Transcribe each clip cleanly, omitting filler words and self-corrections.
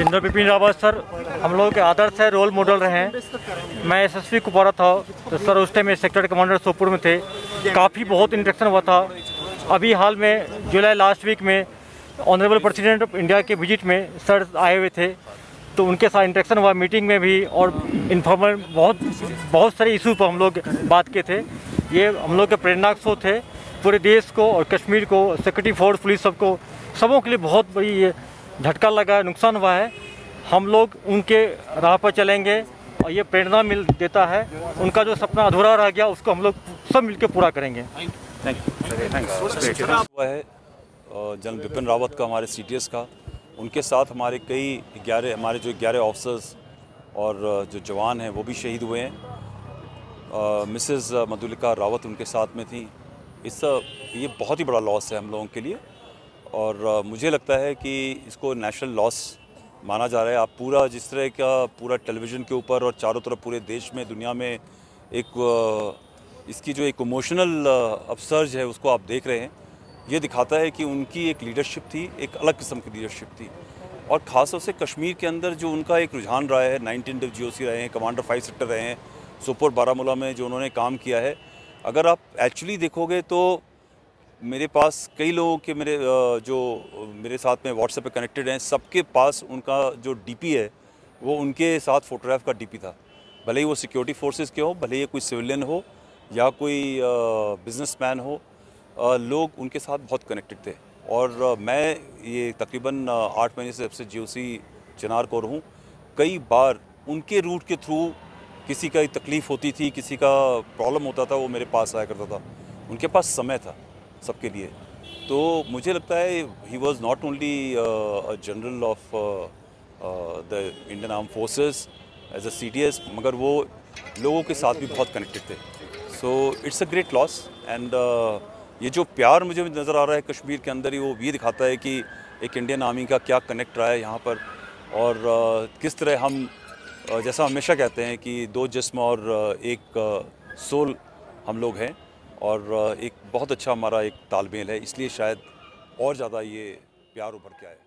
General Bipin Rawat sir हम लोगों के आदर्श है, रोल मॉडल रहे हैं। मैं एसएसपी कुपवाड़ा था तो सर उस टाइम में सेक्टर कमांडर सोपुर में थे। काफ़ी बहुत इंटरेक्शन हुआ था। अभी हाल में जुलाई लास्ट वीक में ऑनरेबल प्रेसिडेंट ऑफ इंडिया के विजिट में सर आए हुए थे, तो उनके साथ इंटरेक्शन हुआ मीटिंग में भी, और इन्फॉर्मल बहुत सारे इशू पर हम लोग बात किए थे। ये हम लोग के प्रेरणाक शो थे पूरे देश को और कश्मीर को, सिक्योरिटी फोर्स, पुलिस सबको, सबों के लिए बहुत बड़ी ये झटका लगा है, नुकसान हुआ है। हम लोग उनके राह पर चलेंगे और ये प्रेरणा मिल देता है। उनका जो सपना अधूरा रह गया उसको हम लोग सब मिलकर पूरा करेंगे। Thank you. हुआ है जनरल बिपिन रावत का, हमारे सीटीएस का, उनके साथ हमारे हमारे जो 11 ऑफिसर्स और जो जवान हैं वो भी शहीद हुए हैं। मिसेस मधुलिका रावत उनके साथ में थी। ये बहुत ही बड़ा लॉस है हम लोगों के लिए, और मुझे लगता है कि इसको नेशनल लॉस माना जा रहा है। आप पूरा जिस तरह का पूरा टेलीविज़न के ऊपर और चारों तरफ पूरे देश में, दुनिया में इसकी जो एक इमोशनल अपसर्ज है उसको आप देख रहे हैं। ये दिखाता है कि उनकी एक लीडरशिप थी, एक अलग किस्म की लीडरशिप थी, और ख़ास तौर से कश्मीर के अंदर जो उनका एक रुझान रहा है। 19 GOC रहे हैं, कमांडर 5 सेक्टर रहे हैं, सोपोर बारामूला में जो उन्होंने काम किया है। अगर आप एक्चुअली देखोगे तो मेरे पास कई लोगों के जो मेरे साथ में व्हाट्सएप पे कनेक्टेड हैं, सबके पास उनका जो डीपी है वो उनके साथ फ़ोटोग्राफ का डीपी था। भले ही वो सिक्योरिटी फोर्सेस के हो, भले ही कोई सिविलियन हो या कोई बिजनेसमैन हो, लोग उनके साथ बहुत कनेक्टेड थे। और मैं ये तकरीबन 8 महीने से जब से GOC चिनार को रहूँ, कई बार उनके रूट के थ्रू किसी का तकलीफ़ होती थी, किसी का प्रॉब्लम होता था, वो मेरे पास आया करता था। उनके पास समय था सबके लिए। तो मुझे लगता है he was not only a general of the Indian arm forces as a CTS, मगर वो लोगों के साथ भी बहुत कनेक्टेड थे। So it's a great loss. And ये जो प्यार मुझे नज़र आ रहा है कश्मीर के अंदर ही, वो ये दिखाता है कि एक इंडियन आर्मी का क्या कनेक्ट रहा है यहाँ पर, और किस तरह हम जैसा हमेशा कहते हैं कि 2 जिस्म और एक सोल हम लोग हैं, और एक बहुत अच्छा हमारा एक तालमेल है, इसलिए शायद और ज़्यादा ये प्यार उभर के आए।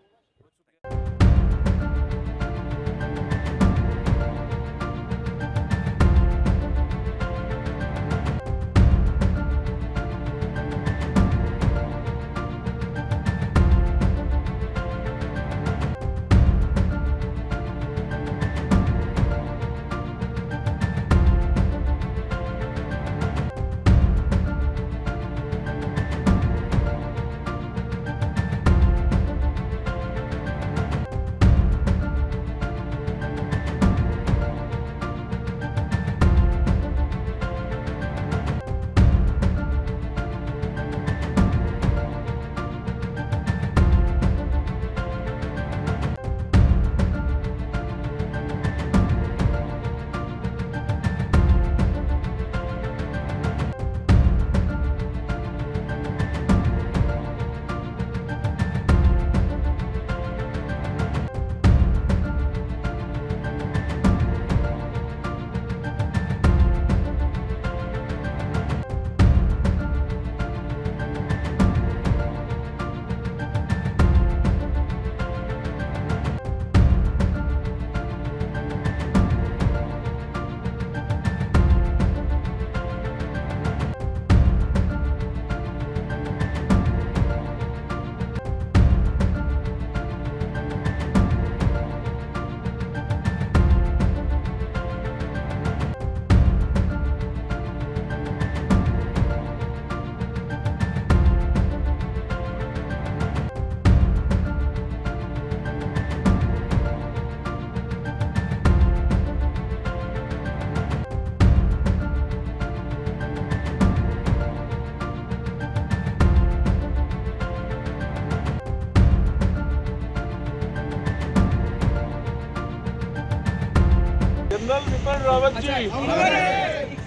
जनरल बिपिन रावत जी,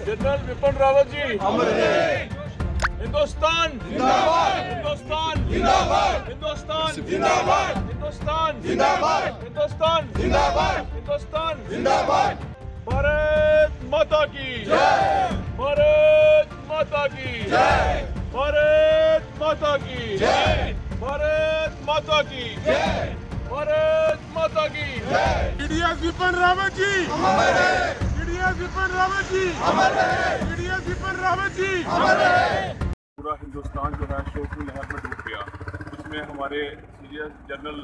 जनरल बिपिन रावत जी, हिंदुस्तान जिंदाबाद, हिंदुस्तान जिंदाबाद, हिंदुस्तान जिंदाबाद, हिंदुस्तान जिंदाबाद, हिंदुस्तान जिंदाबाद, हिंदुस्तान जिंदाबाद। भारत माता की जय, भारत माता की जय, भारत माता की जय, भारत माता की जय, भारत माता की सीडीएस विपिन रावत जी, सीडीएस विपिन रावत जी, सीडीएस विपिन रावत जी। पूरा हिंदुस्तान जो है शोक की लहर में डूब गया। उसमें हमारे सीडीएस जनरल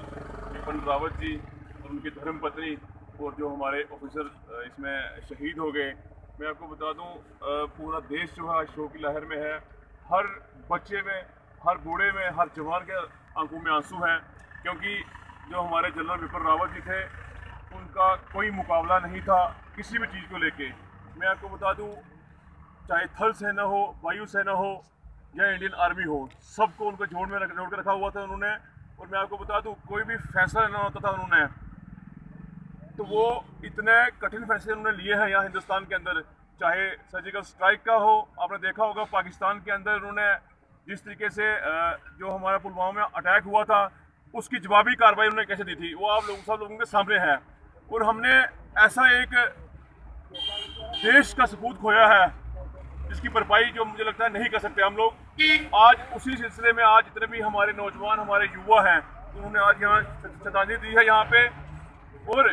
विपिन रावत जी और उनकी धर्मपत्नी और जो हमारे ऑफिसर इसमें शहीद हो गए। मैं आपको बता दूं, पूरा देश जो है शोक की लहर में है। हर बच्चे में, हर बूढ़े में, हर जवान के आंखों में आंसू हैं, क्योंकि जो हमारे जनरल विपिन रावत जी थे उनका कोई मुकाबला नहीं था किसी भी चीज़ को लेके। मैं आपको बता दूं, चाहे थल सेना हो, वायु सेना हो या इंडियन आर्मी हो, सबको उनको जोड़ के रखा हुआ था उन्होंने। और मैं आपको बता दूं, कोई भी फैसला लेना होता था उन्होंने, तो वो इतने कठिन फैसले उन्होंने लिए हैं यहाँ हिंदुस्तान के अंदर। चाहे सर्जिकल स्ट्राइक का हो, आपने देखा होगा पाकिस्तान के अंदर उन्होंने जिस तरीके से जो हमारा पुलवामा में अटैक हुआ था उसकी जवाबी कार्रवाई उन्होंने कैसे दी थी, वो आप लोग सब लोगों के सामने है। और हमने ऐसा एक देश का सपूत खोया है जिसकी भरपाई जो मुझे लगता है नहीं कर सकते हम लोग। आज उसी सिलसिले में आज जितने भी हमारे नौजवान, हमारे युवा हैं, उन्होंने आज यहाँ श्रद्धांजलि दी है यहाँ पे। और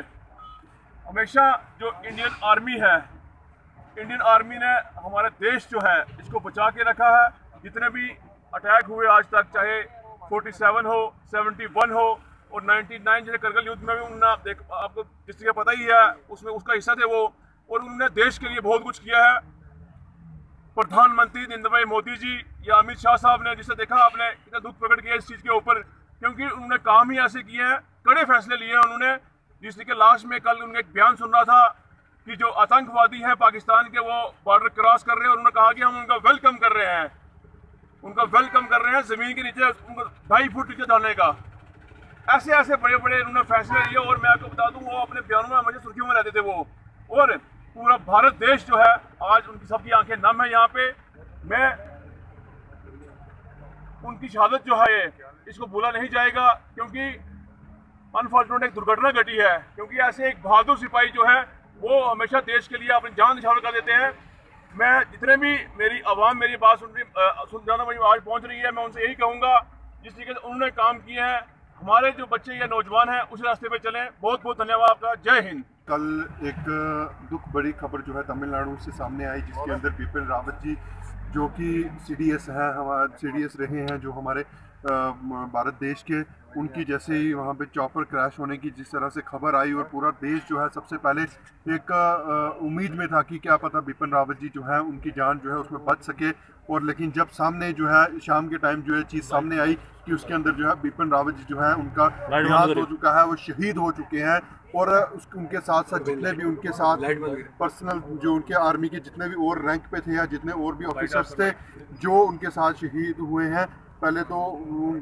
हमेशा जो इंडियन आर्मी है, इंडियन आर्मी ने हमारा देश जो है इसको बचा के रखा है। जितने भी अटैक हुए आज तक, चाहे 47 हो, 71 हो और 99 जैसे करगिल युद्ध में भी उन्होंने आपको जिस तरह पता ही है उसमें उसका हिस्सा थे वो। और उन्होंने देश के लिए बहुत कुछ किया है। प्रधानमंत्री नरेंद्र भाई मोदी जी या अमित शाह साहब ने, जिसे देखा आपने कितना दुख प्रकट किया इस चीज़ के ऊपर, क्योंकि उन्होंने काम ही ऐसे किए हैं, कड़े फैसले लिए हैं उन्होंने। जिस के लास्ट में कल उन्होंने एक बयान सुन रहा था कि जो आतंकवादी हैं पाकिस्तान के वो बॉर्डर क्रॉस कर रहे हैं, और उन्होंने कहा कि हम उनका वेलकम कर रहे हैं, उनका वेलकम कर रहे हैं, ज़मीन के नीचे उनको 2.5 फुट नीचे डालने का। ऐसे ऐसे बड़े बड़े उन्होंने फैसले लिए। और मैं आपको बता दूं, वो अपने बयानों में हमेशा सुर्खियों में रहते थे वो। और पूरा भारत देश जो है आज उनकी सबकी आंखें नम है यहाँ पे। मैं उनकी शहादत जो है इसको भूला नहीं जाएगा, क्योंकि अनफॉर्चुनेट एक दुर्घटना घटी है। क्योंकि ऐसे एक बहादुर सिपाही जो है वो हमेशा देश के लिए अपनी जान न्यौछावर कर देते हैं। मैं जितने भी मेरी आवाम मेरी बात सुन जाना मुझे आज पहुंच रही है, मैं उनसे यही कहूँगा, जिस तरीके से उन्होंने काम किए हैं, हमारे जो बच्चे या नौजवान हैं उस रास्ते पे चलें। बहुत बहुत धन्यवाद आपका। जय हिंद। कल एक दुख बड़ी खबर जो है तमिलनाडु से सामने आई, जिसके अंदर विपिन रावत जी जो कि सीडीएस हैं, हमारे सीडीएस रहे हैं जो हमारे भारत देश के, उनकी जैसे ही वहाँ पे चॉपर क्रैश होने की जिस तरह से खबर आई, और पूरा देश जो है सबसे पहले एक उम्मीद में था कि क्या पता विपिन रावत जी जो है उनकी जान जो है उसमें बच सके। और लेकिन जब सामने जो है शाम के टाइम जो है चीज़ सामने आई कि उसके अंदर जो है विपिन रावत जी जो है उनका देहांत हो चुका है, वो शहीद हो चुके हैं। और उनके साथ साथ जितने भी उनके साथ पर्सनल जो उनके आर्मी के जितने भी और रैंक पे थे या जितने और भी ऑफिसर्स थे जो उनके साथ शहीद हुए हैं, पहले तो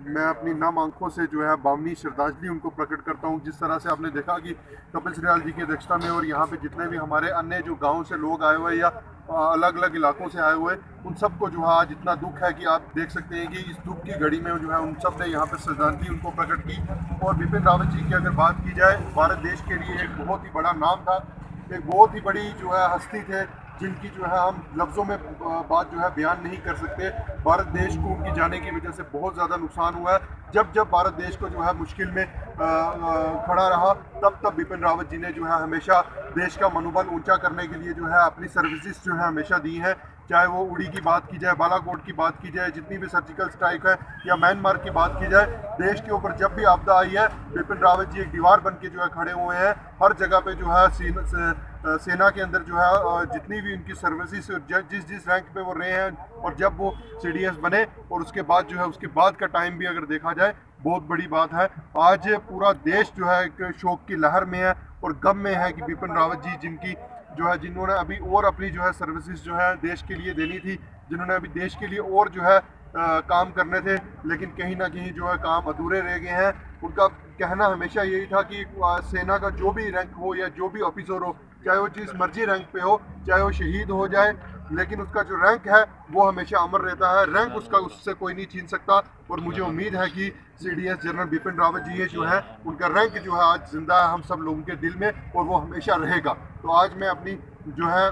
मैं अपनी नम आंखों से जो है बावनी श्रद्धांजलि उनको प्रकट करता हूँ। जिस तरह से आपने देखा कि कपिल सिब्बल जी की अध्यक्षता में और यहाँ पे जितने भी हमारे अन्य जो गाँव से लोग आए हुए या अलग अलग इलाकों से आए हुए, उन सबको जो है आज इतना दुख है कि आप देख सकते हैं कि इस दुख की घड़ी में जो है उन सब ने यहाँ पे श्रद्धांजलि उनको प्रकट की। और विपिन रावत जी की अगर बात की जाए, भारत देश के लिए एक बहुत ही बड़ा नाम था, एक बहुत ही बड़ी जो है हस्ती थे, जिनकी जो है हम लफ्ज़ों में बात जो है बयान नहीं कर सकते। भारत देश को उनकी जाने की वजह से बहुत ज़्यादा नुकसान हुआ है। जब जब भारत देश को जो है मुश्किल में खड़ा रहा, तब तब विपिन रावत जी ने जो है हमेशा देश का मनोबल ऊंचा करने के लिए जो है अपनी सर्विसेज जो है हमेशा दी हैं। चाहे वो उड़ी की बात की जाए, बालाकोट की बात की जाए, जितनी भी सर्जिकल स्ट्राइक है, या म्यांमार की बात की जाए, देश के ऊपर जब भी आपदा आई है विपिन रावत जी एक दीवार बन के जो है खड़े हुए हैं। हर जगह पे जो है सेना के अंदर जो है जितनी भी उनकी सर्विसेज जिस रैंक पे वो रहे हैं, और जब वो सीडीएस बने और उसके बाद जो है उसके बाद का टाइम भी अगर देखा जाए, बहुत बड़ी बात है। आज पूरा देश जो है एक शोक की लहर में है और गम में है कि विपिन रावत जी जिन्होंने अभी और अपनी जो है सर्विसेज जो है देश के लिए देनी थी, जिन्होंने अभी देश के लिए और जो है काम करने थे, लेकिन कहीं ना कहीं जो है काम अधूरे रह गए हैं। उनका कहना हमेशा यही था कि सेना का जो भी रैंक हो या जो भी ऑफिसर हो, चाहे वो जिस मर्जी रैंक पे हो, चाहे वो शहीद हो जाए, लेकिन उसका जो रैंक है वो हमेशा अमर रहता है। रैंक उसका उससे कोई नहीं छीन सकता। और मुझे उम्मीद है कि सीडीएस जनरल विपिन रावत जी जो है उनका रैंक जो है आज जिंदा है हम सब लोगों के दिल में, और वो हमेशा रहेगा। तो आज मैं अपनी जो है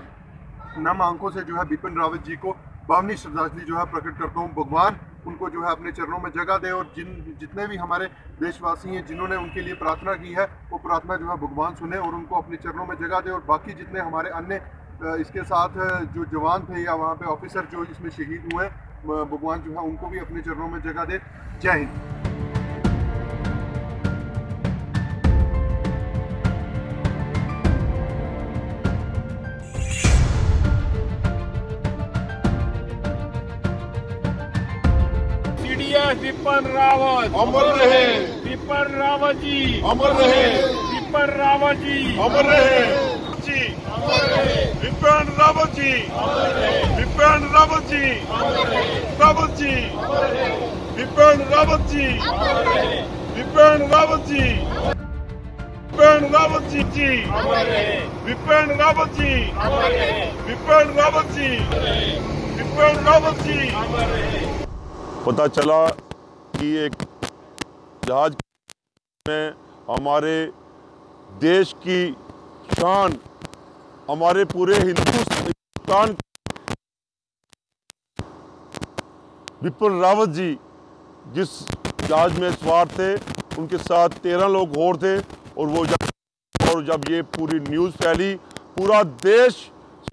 नम आंखों से जो है विपिन रावत जी को भावनी श्रद्धांजलि जो है प्रकट करता हूँ। भगवान उनको जो है अपने चरणों में जगह दे, और जितने भी हमारे देशवासी हैं जिन्होंने उनके लिए प्रार्थना की है, वो प्रार्थना जो है भगवान सुने और उनको अपने चरणों में जगह दे। और बाकी जितने हमारे अन्य इसके साथ जो जवान थे या वहाँ पे ऑफिसर जो इसमें शहीद हुए, भगवान जो है उनको भी अपने चरणों में जगह दे। जय हिंद। सीडीएस विपिन रावत अमर रहे, विपिन रावत जी अमर रहे, विपिन रावत जी अमर रहे, विपिन रावत जी विपिन रावत जी रावत जी विपिन रावत जी विपिन रावत जी विपिन रावत जी विपिन रावत जी विपिन रावत जी विपिन रावत जी। पता चला कि एक जहाज में हमारे देश की शान, हमारे पूरे हिंदुस्तान, विपिन रावत जी जिस जहाज में सवार थे, उनके साथ 13 लोग और थे। और जब ये पूरी न्यूज़ फैली, पूरा देश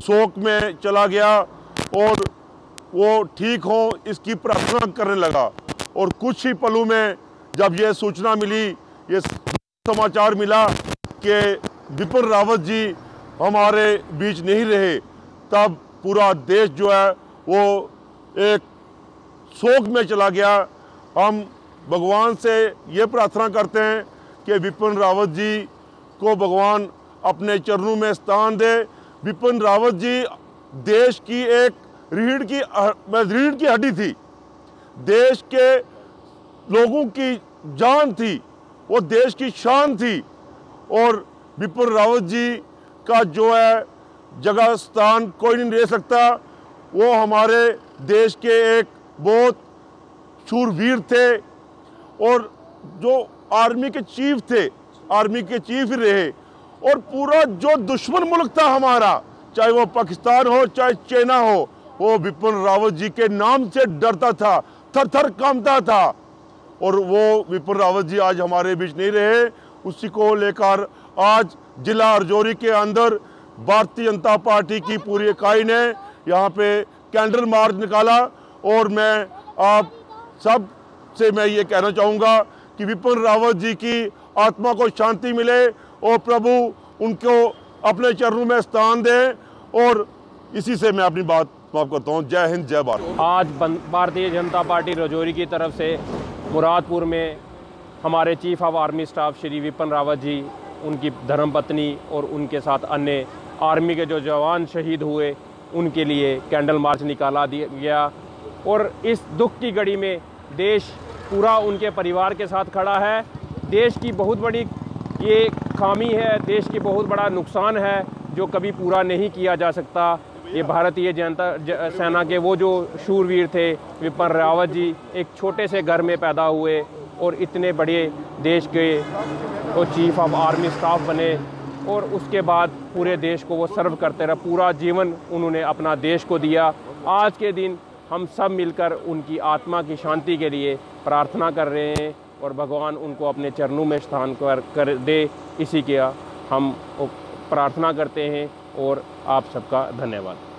शोक में चला गया और वो ठीक हो इसकी प्रार्थना करने लगा। और कुछ ही पलों में जब ये सूचना मिली, ये समाचार मिला कि विपिन रावत जी हमारे बीच नहीं रहे, तब पूरा देश जो है वो एक शोक में चला गया। हम भगवान से ये प्रार्थना करते हैं कि विपिन रावत जी को भगवान अपने चरणों में स्थान दे। विपिन रावत जी देश की एक रीढ़ की हड्डी थी, देश के लोगों की जान थी, वो देश की शान थी। और विपिन रावत जी का जो है जगह स्थान कोई नहीं ले सकता। वो हमारे देश के एक बहुत शूरवीर थे और जो आर्मी के चीफ थे, आर्मी के चीफ ही रहे। और पूरा जो दुश्मन मुल्क था हमारा, चाहे वो पाकिस्तान हो चाहे चाइना हो, वो विपिन रावत जी के नाम से डरता था, थर थर कांपता था। और वो विपिन रावत जी आज हमारे बीच नहीं रहे। उसी को लेकर आज जिला राजौरी के अंदर भारतीय जनता पार्टी की पूरी इकाई ने यहाँ पे कैंडल मार्च निकाला। और मैं आप सब से मैं ये कहना चाहूँगा कि विपिन रावत जी की आत्मा को शांति मिले और प्रभु उनको अपने चरणों में स्थान दें। और इसी से मैं अपनी बात समाप्त करता हूँ। जय हिंद, जय भारत। आज भारतीय जनता पार्टी राजौरी की तरफ से मुरादपुर में हमारे chief of army staff Shri Vipin Rawat ji, उनकी धर्मपत्नी और उनके साथ अन्य आर्मी के जो जवान शहीद हुए, उनके लिए कैंडल मार्च निकाला गया। और इस दुख की घड़ी में देश पूरा उनके परिवार के साथ खड़ा है। देश की बहुत बड़ी ये खामी है, देश की बहुत बड़ा नुकसान है जो कभी पूरा नहीं किया जा सकता। ये भारतीय जनता सेना के वो जो शूरवीर थे विपिन रावत जी, एक छोटे से घर में पैदा हुए और इतने बड़े देश के वो चीफ ऑफ आर्मी स्टाफ बने। और उसके बाद पूरे देश को वो सर्व करते रहे, पूरा जीवन उन्होंने अपना देश को दिया। आज के दिन हम सब मिलकर उनकी आत्मा की शांति के लिए प्रार्थना कर रहे हैं और भगवान उनको अपने चरणों में स्थान कर दे, इसी के हम प्रार्थना करते हैं। और आप सबका धन्यवाद।